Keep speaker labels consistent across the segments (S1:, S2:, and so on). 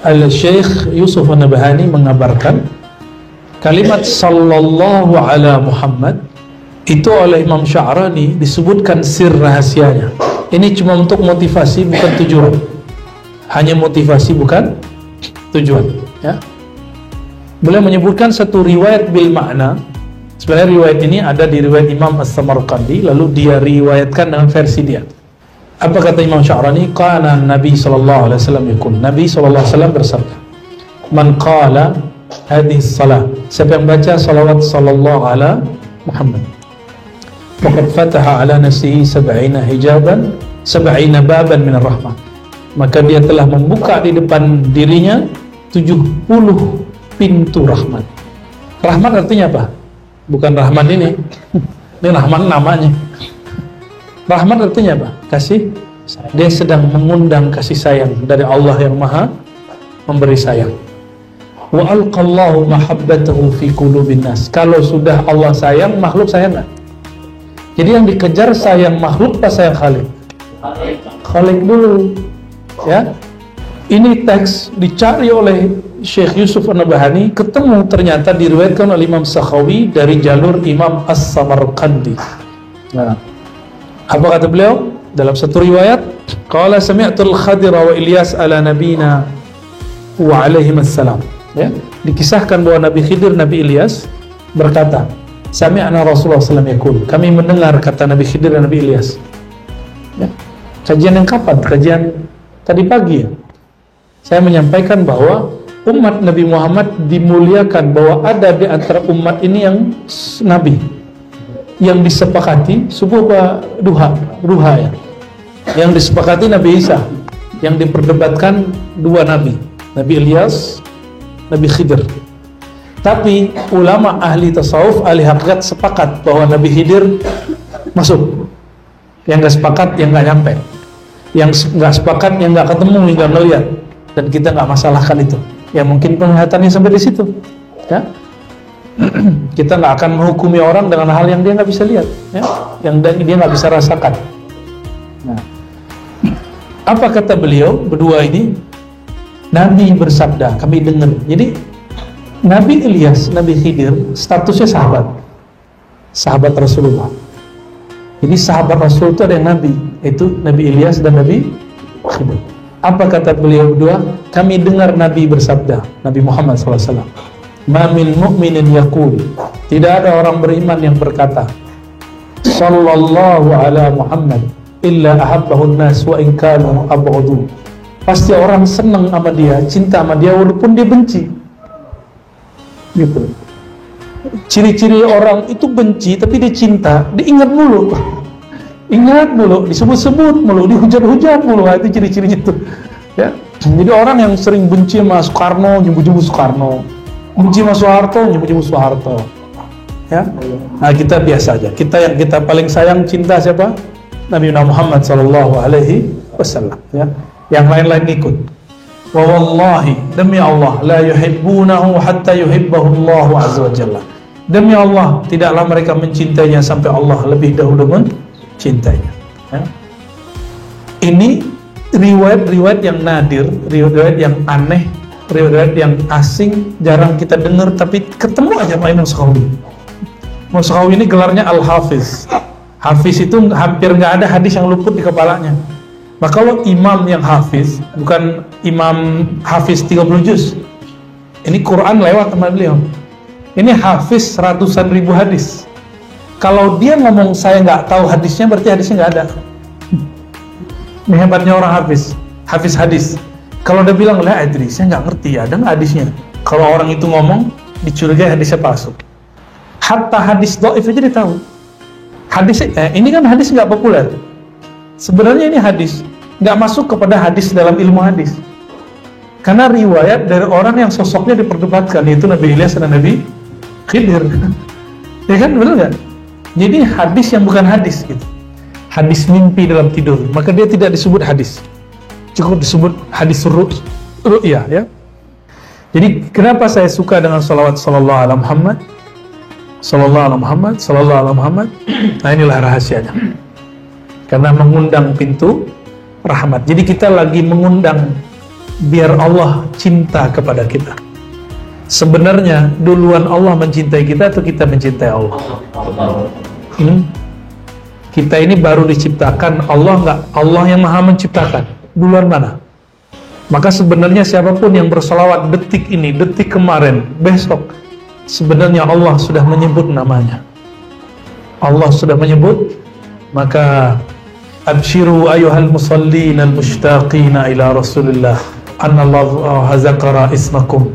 S1: Al-Syekh Yusuf An-Nabhani mengabarkan kalimat sallallahu ala Muhammad itu oleh Imam Sya'rani disebutkan sir rahasianya. Ini cuma untuk motivasi, bukan tujuan. Hanya motivasi, bukan tujuan, ya. Beliau menyebutkan satu riwayat bil makna. Sebenarnya riwayat ini ada di riwayat Imam As-Samarqandi, lalu dia riwayatkan dengan versi dia. Apa kata Imam Sya'rani? Qala Nabi sallallahu alaihi wasallam yakun. Nabi sallallahu alaihi wasallam bersabda, "Man qala hadhihi salah." Siapa yang baca salawat sallallahu ala Muhammad, faqad fataha ala nafsihi 70 hijaban, 70 baban min ar-rahmah. Maka dia telah membuka di depan dirinya 70 pintu rahmat. Rahmat artinya apa? Bukan rahmat ini. Ini rahmat namanya. Rahmat artinya apa? Kasih. Dia sedang mengundang kasih sayang dari Allah yang Maha memberi sayang. Wa alqallahu mahabbatahu fi qulubin nas. Kalau sudah Allah sayang, makhluk sayang enggak? Jadi yang dikejar sayang makhluk apa sayang Khalik? Khalik dulu. Ya. Ini teks dicari oleh Syekh Yusuf An-Nabhani, ketemu ternyata diriwayatkan oleh Imam Sakhawi dari jalur Imam As-Samarqandi. Nah, apa kata beliau dalam satu riwayat? Qala sami'tul Khadir wa Ilyas ala nabina wa alaihim assalam. Ya, dikisahkan bahwa Nabi Khidir, Nabi Ilyas berkata, sami'na Rasulullah sallallahu alaihi wasallam yaqul. Kami mendengar kata Nabi Khidir dan Nabi Ilyas. Ya. Kajian yang kapan? Kajian tadi pagi ya. Saya menyampaikan bahwa umat Nabi Muhammad dimuliakan, bahwa ada di antara umat ini yang Nabi yang disepakati subuh duha ya, yang disepakati Nabi Isa, yang diperdebatkan dua Nabi, Nabi Ilyas, Nabi Khidir. Tapi ulama ahli tasawuf, ahli hakikat sepakat bahwa Nabi Khidir masuk. Yang nggak sepakat, yang nggak nyampe. Yang nggak sepakat, yang nggak ketemu, yang nggak melihat. Dan kita nggak masalahkan itu. Ya mungkin penglihatannya sampai di situ. Ya. Kita nggak akan menghukumi orang dengan hal yang dia nggak bisa lihat, ya, yang dia nggak bisa rasakan. Nah, apa kata beliau berdua ini? Nabi bersabda, kami dengar. Jadi Nabi Ilyas, Nabi Khidir statusnya sahabat Rasulullah. Jadi sahabat Rasul itu ada yang Nabi, itu Nabi Ilyas dan Nabi Khidir. Apa kata beliau berdua? Kami dengar Nabi bersabda, Nabi Muhammad SAW. Ma min mu'minin yaqul. Tidak ada orang beriman yang berkata, sallallahu ala Muhammad illa ahabbahu an-nas wa in kanu abghadu. Pasti orang senang sama dia, cinta sama dia walaupun dia benci. Gitu. Ciri-ciri orang itu benci tapi dia cinta, diingat mulu. Ingat mulu, disebut-sebut mulu, dihujat-hujat mulu, itu ciri-cirinya tuh. Ya. Jadi orang yang sering benci sama Soekarno, nyebut-nyebut Soekarno. Benci sama Soeharto, nyebut-nyebut Soeharto. Ya. Nah, kita biasa aja. Yang kita paling sayang cinta siapa? Nabi Muhammad sallallahu alaihi wasallam, ya. Yang lain-lain ikut. Wa wallahi, demi Allah, la yuhibbunahu hatta yuhibbahu Allah azza wa jalla. Demi Allah, tidaklah mereka mencintainya sampai Allah lebih dahulu mencintainya. Ya. Ini riwayat-riwayat yang nadir, riwayat yang aneh, riwayat yang asing, jarang kita dengar, tapi ketemu aja sama Imam Sakhawi. Imam Sakhawi ini gelarnya Al-Hafiz. Hafiz itu hampir nggak ada hadis yang luput di kepalanya. Maka kalau imam yang hafiz, bukan imam hafiz 30 juz. Ini Quran lewat sama beliau. Ini hafiz ratusan ribu hadis. Kalau dia ngomong saya nggak tahu hadisnya, berarti hadisnya nggak ada. Ini hebatnya orang hafiz hadis. Kalau dia bilang, lah adri, saya nggak ngerti, ada nggak hadisnya? Kalau orang itu ngomong, dicurigai hadisnya palsu. Hatta hadis dhaif aja dia tahu. Hadis ini kan hadis nggak populer. Sebenarnya ini hadis nggak masuk kepada hadis dalam ilmu hadis. Karena riwayat dari orang yang sosoknya diperdebatkan, yaitu Nabi Ilyas dan Nabi Khidir. Ya kan, benar nggak? Jadi hadis yang bukan hadis gitu. Hadis mimpi dalam tidur, maka dia tidak disebut hadis. Cukup disebut hadis ru'ya, ya. Jadi kenapa saya suka dengan salawat sallallahu alaihi Muhammad? Sallallahu alaihi Muhammad, sallallahu alaihi Muhammad. Nah, inilah rahasianya. Karena mengundang pintu rahmat. Jadi kita lagi mengundang biar Allah cinta kepada kita. Sebenarnya duluan Allah mencintai kita atau kita mencintai Allah? Kita ini baru diciptakan, Allah enggak? Allah yang maha menciptakan. Duluan mana? Maka sebenarnya siapapun yang bersolawat detik ini, detik kemarin, besok, sebenarnya Allah sudah menyebut namanya. Allah sudah menyebut. Maka abshiru ayuhal musallin al-mushtaqina ila rasulillah annallahu hazakara ismakum.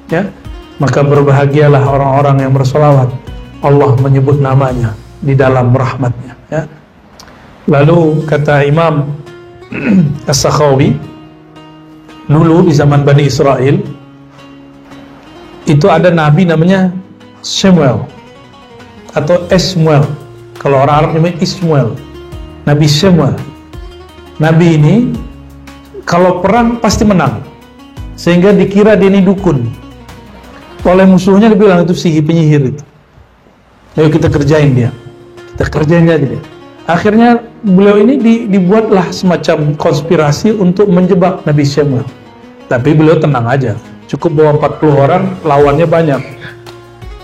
S1: Ya, maka berbahagialah orang-orang yang bersolawat, Allah menyebut namanya di dalam rahmatnya. Ya. Lalu kata Imam As-Sakhawi, dulu di zaman Bani Israel itu ada nabi namanya Samuel atau Esmuel. Kalau orang Arab namanya Ismuel. Nabi Samuel. Nabi ini kalau perang pasti menang, sehingga dikira dia ini dukun. Oleh musuhnya dibilang itu sihir, penyihir itu. Ayo kita kerjain dia. Kita kerjain aja dia. Akhirnya beliau ini dibuatlah semacam konspirasi untuk menjebak Nabi Samuel. Tapi beliau tenang aja. Cukup bawa 40 orang, lawannya banyak.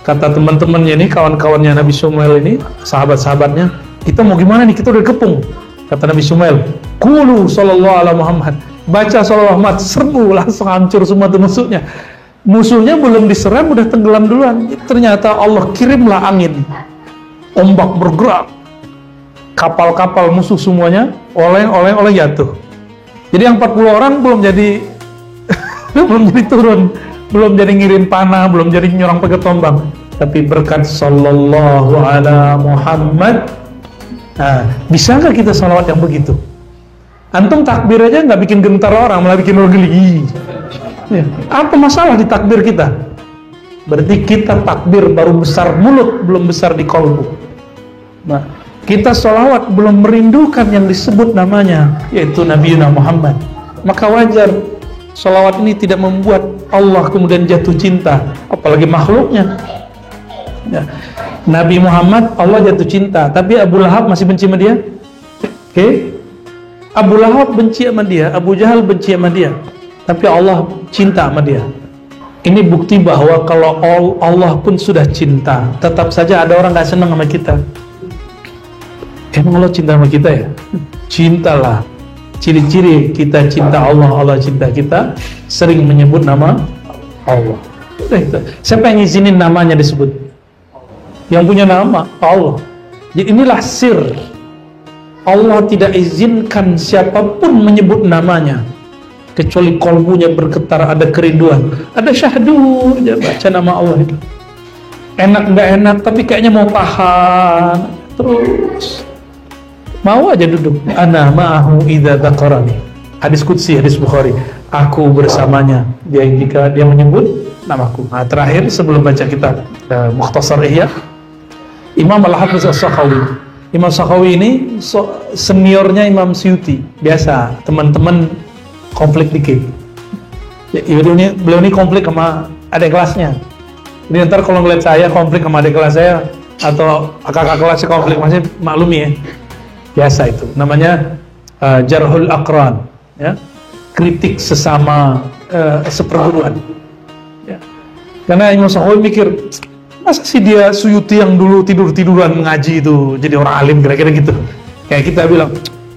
S1: Kata teman-temannya ini, kawan-kawannya Nabi Samuel ini, sahabat-sahabatnya, kita mau gimana nih? Kita udah kepung. Kata Nabi Samuel, Qulu sallallahu ala Muhammad. Baca sallallahu Muhammad, serbu, langsung hancur semua tuh musuhnya. Musuhnya belum diserang udah tenggelam duluan. Ternyata Allah kirimlah angin, ombak bergerak, kapal-kapal musuh semuanya oleng jatuh. Jadi yang 40 orang belum jadi belum jadi turun, belum jadi ngirim panah, belum jadi nyerang pakai tombak. Tapi berkat sallallahu ala Muhammad. Nah, bisa nggak kita salawat yang begitu? Antum takbir aja nggak bikin gentar orang, malah bikin orang geli. Ya. Apa masalah di takbir kita? Berarti kita takbir baru besar mulut, belum besar di kolbu. Nah, kita sholawat belum merindukan yang disebut namanya, yaitu Nabi Muhammad. Maka wajar sholawat ini tidak membuat Allah kemudian jatuh cinta, apalagi makhluknya. Ya. Nabi Muhammad Allah jatuh cinta, tapi Abu Lahab masih benci sama dia. Oke? Abu Lahab benci sama dia, Abu Jahal benci sama dia. Tapi Allah cinta sama dia. Ini bukti bahwa kalau Allah pun sudah cinta, tetap saja ada orang gak senang sama kita. Emang Allah cinta sama kita ya? Cintalah. Ciri-ciri kita cinta Allah, Allah cinta kita, sering menyebut nama Allah. Udah itu. Siapa yang izinin namanya disebut? Yang punya nama Allah. Jadi inilah sir. Allah tidak izinkan siapapun menyebut namanya, kecuali kolbunya bergetar, ada kerinduan, ada syahdu, dia baca nama Allah itu. Enak nggak enak, tapi kayaknya mau tahan, terus mau aja duduk. Ana ma'ahu idza dzakarani. Hadis qudsi, hadis Bukhari. Aku bersamanya dia jika dia menyebut namaku. Nah, terakhir sebelum baca kitab Mukhtasar Ihya, Imam Al-Hafiz As-Sakhawi. Imam Sakhawi ini seniornya Imam Suyuti. Biasa teman-teman konflik dikit. Beliau ini konflik sama adik kelasnya. Jadi ntar kalau ngeliat saya konflik sama adik kelas saya atau kakak kelasnya konflik, masih maklumi ya. Biasa itu. Namanya jarhul aqran, ya. Kritik sesama seperguruan. Ya. Karena Imam Sakhawi mikir, masa sih dia Suyuti yang dulu tidur-tiduran ngaji itu jadi orang alim, kira-kira gitu. Kayak kita bilang,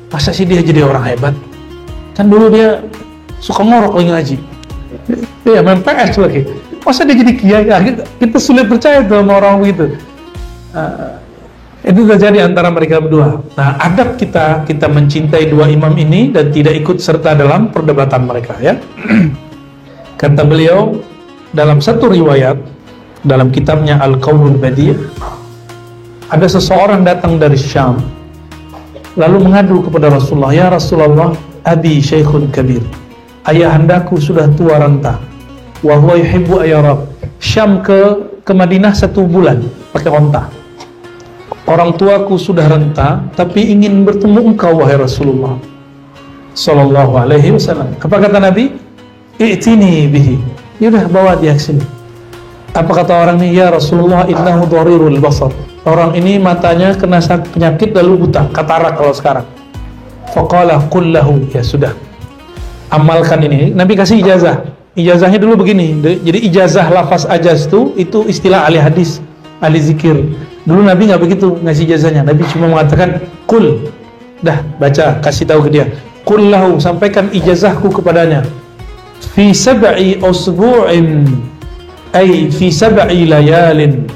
S1: masa sih dia jadi orang hebat? Kan dulu dia suka ngorok lagi ngaji. Dia main PS lagi. Masa dia jadi kiai? Kita sulit percaya tuh sama orang begitu. Itu terjadi antara mereka berdua. Nah, adab kita mencintai dua imam ini dan tidak ikut serta dalam perdebatan mereka, ya. Kata beliau dalam satu riwayat dalam kitabnya Al-Qaulul Badi', ada seseorang datang dari Syam lalu mengadu kepada Rasulullah, ya Rasulullah, abi syekhun kabir, ayahandaku sudah tua renta, wa huwa yuhibbu ayyarab. Syam ke Madinah 1 bulan pakai onta. Orang tuaku sudah renta tapi ingin bertemu engkau wahai Rasulullah sallallahu alaihi wasallam. Apa kata Nabi? I'tini bihi. Yaudah, bawa dia ke sini. Apa kata orang ini? Ya Rasulullah, innahu dharirul basar. Orang ini matanya kena penyakit lalu buta, katarak kalau sekarang. Faqala qul lahu, ya sudah. amalkan ini. Nabi kasih ijazah. Ijazahnya dulu begini. Jadi ijazah lafaz ajaz itu istilah ahli hadis, ahli zikir. Dulu Nabi nggak begitu ngasih ijazahnya. Nabi cuma mengatakan qul. Dah, baca, kasih tahu ke dia. Qul lahu, sampaikan ijazahku kepadanya. Fi sab'i usbu'in, ay fi sab'i layalin.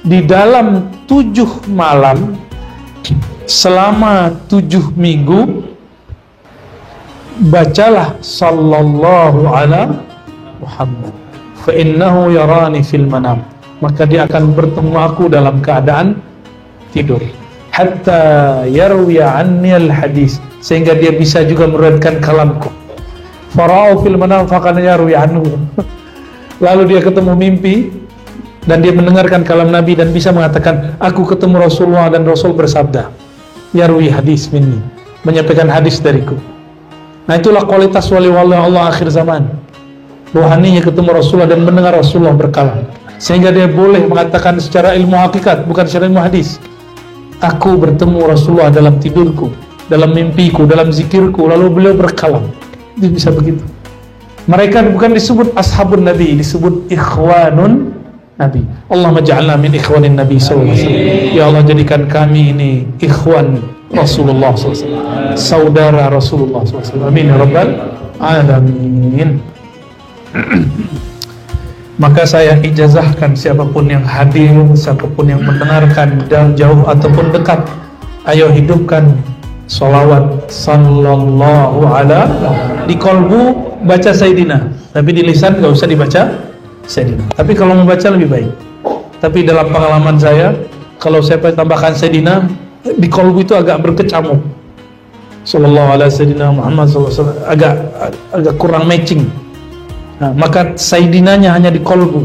S1: Di dalam 7 malam, selama 7 minggu, bacalah sallallahu ala Muhammad. Fa innahu yarani fil manam. Maka dia akan bertemu aku dalam keadaan tidur. Hatta yarwiya anni al-hadis, sehingga dia bisa juga meriwayatkan kalamku. Fara'u fil manam faqad yarwi anhu. Lalu dia ketemu mimpi dan dia mendengarkan kalam Nabi dan bisa mengatakan, aku ketemu Rasulullah dan Rasul bersabda. Yarwi hadis minni, menyampaikan hadis dariku. Nah, itulah kualitas wali-wali Allah akhir zaman. Rohaninya ketemu Rasulullah dan mendengar Rasulullah berkalam, sehingga dia boleh mengatakan secara ilmu hakikat, bukan secara ilmu hadis. Aku bertemu Rasulullah dalam tidurku, dalam mimpiku, dalam zikirku, lalu beliau berkalam. Dia bisa begitu. Mereka bukan disebut ashabun Nabi, disebut ikhwanun Nabi. Allahumma ja'alna min ikhwanin Nabi sallallahu alaihi wasallam. Ya Allah, jadikan kami ini ikhwan Rasulullah sallallahu alaihi wasallam, saudara Rasulullah sallallahu alaihi wasallam. Amin ya rabbal alamin. Maka saya ijazahkan siapapun yang hadir, siapapun yang mendengarkan dan jauh ataupun dekat, ayo hidupkan salawat sallallahu ala. Di kolbu baca Sayyidina, tapi di lisan gak usah dibaca Sayyidina. Tapi kalau membaca lebih baik. Tapi dalam pengalaman saya, kalau saya tambahkan Sayyidina, di kolbu itu agak berkecamuk. Sallallahu ala Sayyidina Muhammad sallallahu alaihi wasallam, agak kurang matching. Nah, maka Sayyidinanya hanya di kolbu,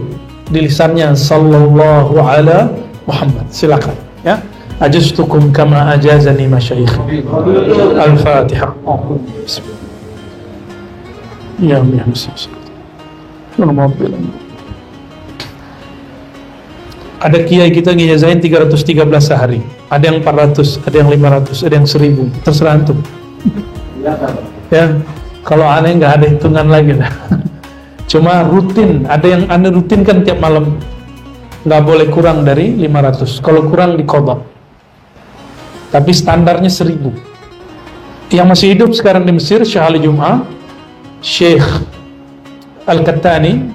S1: di lisannya sallallahu ala Muhammad. Silakan ya. Ajaztukum kama ajazani masyayikh. Al-Fatihah. Ya ada kiai kita ngijazahin 313 sehari. Ada yang 400, ada yang 500, ada yang 1000. Terserah antum. Ya, kalau aneh nggak ada hitungan lagi lah. Cuma rutin, ada yang aneh rutin kan tiap malam, nggak boleh kurang dari 500. Kalau kurang diqadha. Tapi standarnya 1000. Yang masih hidup sekarang di Mesir, Syekh Ali Jum'ah, Syekh Al-Kattani,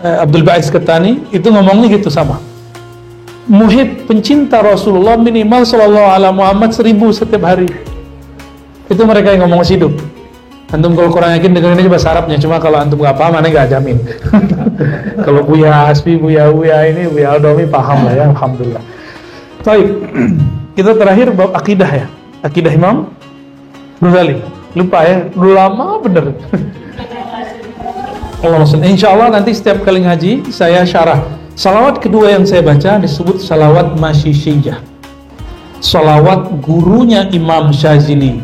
S1: Abdul Ba'is Kattani, itu ngomongnya gitu sama. Muhib, pencinta Rasulullah minimal sallallahu ala Muhammad 1000 setiap hari. Itu mereka yang ngomong masih hidup. Antum kalau kurang yakin dengerin aja bahasa Arabnya, cuma kalau antum nggak paham, aneh nggak jamin. Kalau Buya Hasbi, Buya ini, Buya Aldomi paham lah ya, alhamdulillah. Baik, kita terakhir bab akidah ya, akidah Imam Ghazali. Lupa ya, dulu lama bener. Insya Allah nanti setiap kali ngaji saya syarah. Salawat kedua yang saya baca disebut salawat Masyishiyah, salawat gurunya Imam Syazili.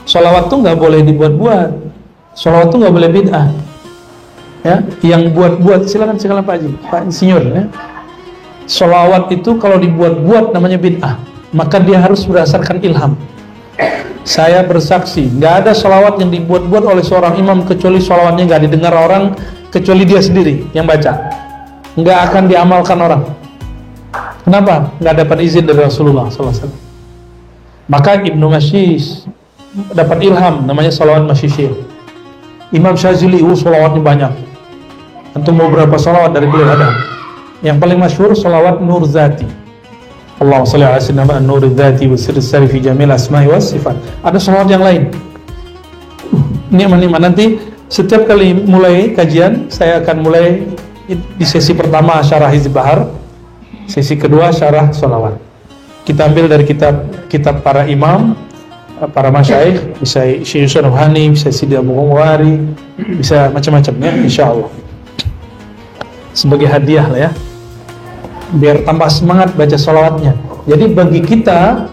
S1: Salawat tuh nggak boleh dibuat-buat. Salawat tuh nggak boleh bid'ah. Ya, yang buat-buat silakan Pak Haji, Pak Insinyur. Ya. Salawat itu kalau dibuat-buat namanya bid'ah. Maka dia harus berdasarkan ilham. Saya bersaksi, nggak ada salawat yang dibuat-buat oleh seorang imam kecuali salawatnya nggak didengar orang kecuali dia sendiri yang baca. Nggak akan diamalkan orang. Kenapa? Nggak dapat izin dari Rasulullah SAW. Maka Ibnu Masyis dapat ilham, namanya salawat Masyishiyah. Imam Syazili, salawatnya banyak. Antum mau berapa salawat dari beliau ada? Yang paling masyhur salawat Nur Zati. Allahumma shalli ala sayyidina Nur Zati wa sirri sari fi jamil asma'i was sifat. Ada salawat yang lain. Nikmat-nikmat. Nanti setiap kali mulai kajian, saya akan mulai di sesi pertama syarah Hizb Bahar, sesi kedua syarah salawat. Kita ambil dari kitab para imam, para masyayikh, bisa Syekh Yusuf Nuhani, bisa Sidi Abu Muwari, bisa macam-macam ya, insyaallah. Sebagai hadiah lah ya, biar tambah semangat baca salawatnya. Jadi bagi kita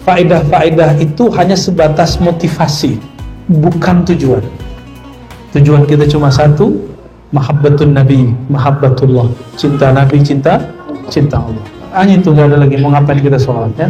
S1: faedah-faedah itu hanya sebatas motivasi, bukan tujuan. Tujuan kita cuma satu, mahabbatun Nabi, mahabbatullah, cinta Nabi, cinta Allah. Hanya itu, nggak ada lagi. Mau ngapain kita salawatnya?